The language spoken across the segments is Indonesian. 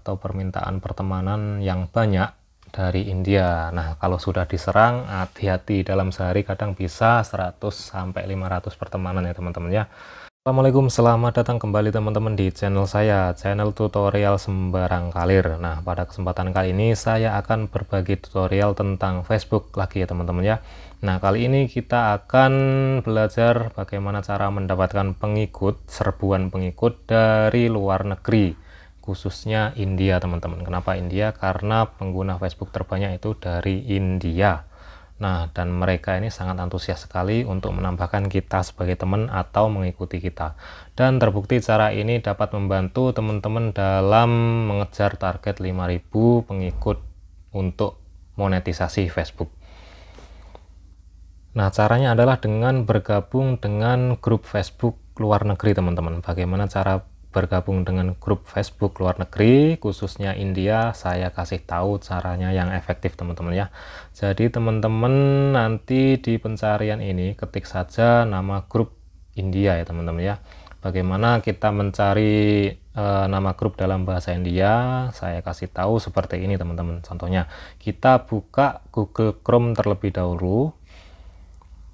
atau permintaan pertemanan yang banyak dari India. Nah, kalau sudah diserang, hati-hati, dalam sehari kadang bisa 100 sampai 500 pertemanan ya teman-teman ya. Assalamualaikum, selamat datang kembali teman-teman di channel saya, channel tutorial sembarang kalir. Nah, pada kesempatan kali ini saya akan berbagi tutorial tentang Facebook lagi ya teman-teman ya. Nah, kali ini kita akan belajar bagaimana cara mendapatkan pengikut, serbuan pengikut dari luar negeri, khususnya India teman-teman. Kenapa India? Karena pengguna Facebook terbanyak itu dari India. Nah, dan mereka ini sangat antusias sekali untuk menambahkan kita sebagai teman atau mengikuti kita. Dan terbukti cara ini dapat membantu teman-teman dalam mengejar target 5.000 pengikut untuk monetisasi Facebook. Nah, caranya adalah dengan bergabung dengan grup Facebook luar negeri teman-teman. Bagaimana cara bergabung dengan grup Facebook luar negeri khususnya India, saya kasih tahu caranya yang efektif teman-teman ya. Jadi teman-teman nanti di pencarian ini ketik saja nama grup India ya teman-teman ya. Bagaimana kita mencari nama grup dalam bahasa India, saya kasih tahu seperti ini teman-teman. Contohnya kita buka Google Chrome terlebih dahulu.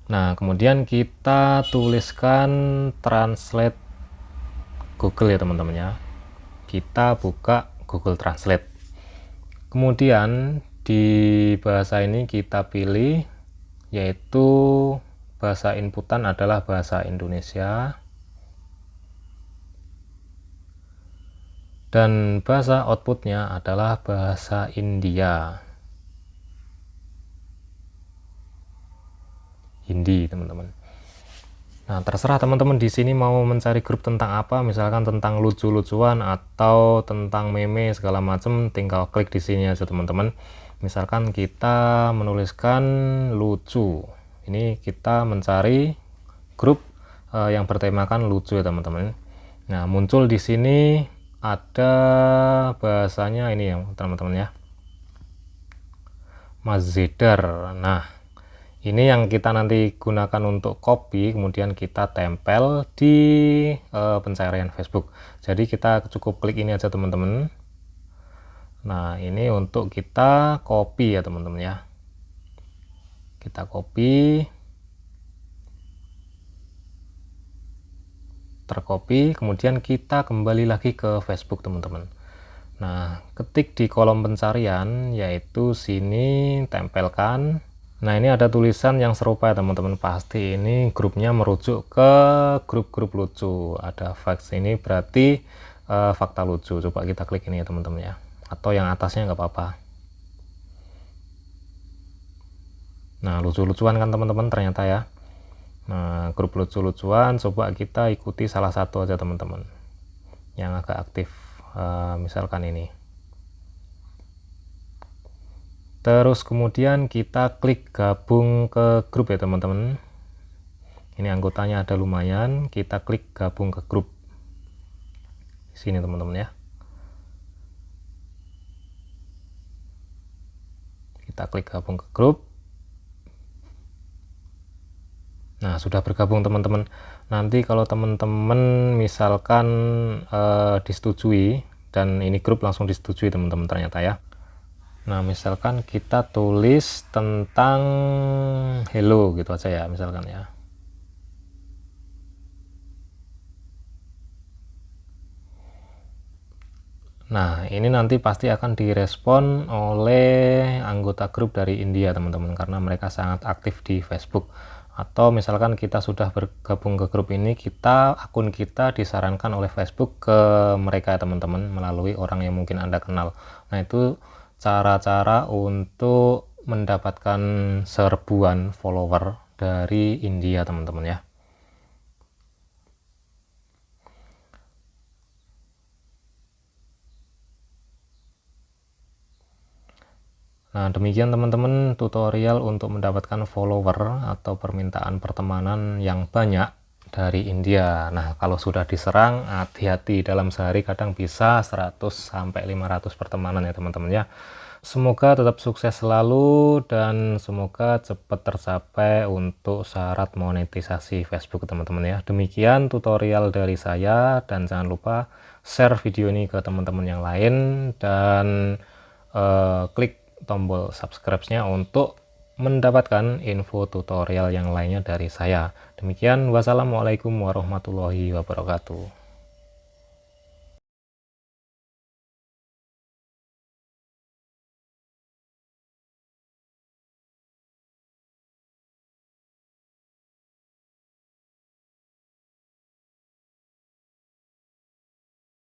Nah, kemudian kita tuliskan translate Google ya teman-teman ya. Kita buka Google Translate. Kemudian di bahasa ini kita pilih, yaitu bahasa inputan adalah bahasa Indonesia dan bahasa outputnya adalah bahasa India, Hindi teman-teman. Nah, terserah teman-teman di sini mau mencari grup tentang apa, misalkan tentang lucu-lucuan atau tentang meme segala macam, tinggal klik di sini aja teman-teman. Misalkan kita menuliskan lucu. Ini kita mencari grup yang bertemakan lucu ya teman-teman. Nah, muncul di sini ada bahasanya ini ya teman-teman ya. Mazedar. Nah, ini yang kita nanti gunakan untuk copy, kemudian kita tempel di pencarian Facebook. Jadi kita cukup klik ini aja teman-teman. Nah, ini untuk kita copy ya teman-teman ya. Kita copy, tercopy, kemudian kita kembali lagi ke Facebook teman-teman. Nah, ketik di kolom pencarian, yaitu sini tempelkan. Nah, ini ada tulisan yang serupa ya teman-teman, pasti ini grupnya merujuk ke grup-grup lucu. Ada facts, ini berarti fakta lucu. Coba kita klik ini ya teman-teman ya, atau yang atasnya nggak apa-apa. Nah, lucu-lucuan kan teman-teman ternyata ya. Nah, grup lucu-lucuan, coba kita ikuti salah satu aja teman-teman yang agak aktif, misalkan ini. Terus kemudian kita klik gabung ke grup ya teman-teman. Ini anggotanya ada lumayan, kita klik gabung ke grup. Di sini teman-teman ya. Kita klik gabung ke grup. Nah, sudah bergabung teman-teman. Nanti kalau teman-teman misalkan disetujui, dan ini grup langsung disetujui teman-teman ternyata ya. Nah, misalkan kita tulis tentang hello gitu aja ya, misalkan ya. Nah, ini nanti pasti akan direspon oleh anggota grup dari India teman-teman, karena mereka sangat aktif di Facebook. Atau misalkan kita sudah bergabung ke grup ini, akun kita disarankan oleh Facebook ke mereka teman-teman melalui orang yang mungkin Anda kenal. Nah, itu cara-cara untuk mendapatkan serbuan follower dari India teman-teman ya. Nah, demikian teman-teman tutorial untuk mendapatkan follower atau permintaan pertemanan yang banyak dari India. Nah, kalau sudah diserang, hati-hati, dalam sehari kadang bisa 100-500 pertemanan ya teman-teman ya. Semoga tetap sukses selalu dan semoga cepat tercapai untuk syarat monetisasi Facebook teman-teman ya. Demikian tutorial dari saya, dan jangan lupa share video ini ke teman-teman yang lain dan klik tombol subscribe-nya untuk mendapatkan info tutorial yang lainnya dari saya. Demikian, wassalamualaikum warahmatullahi wabarakatuh.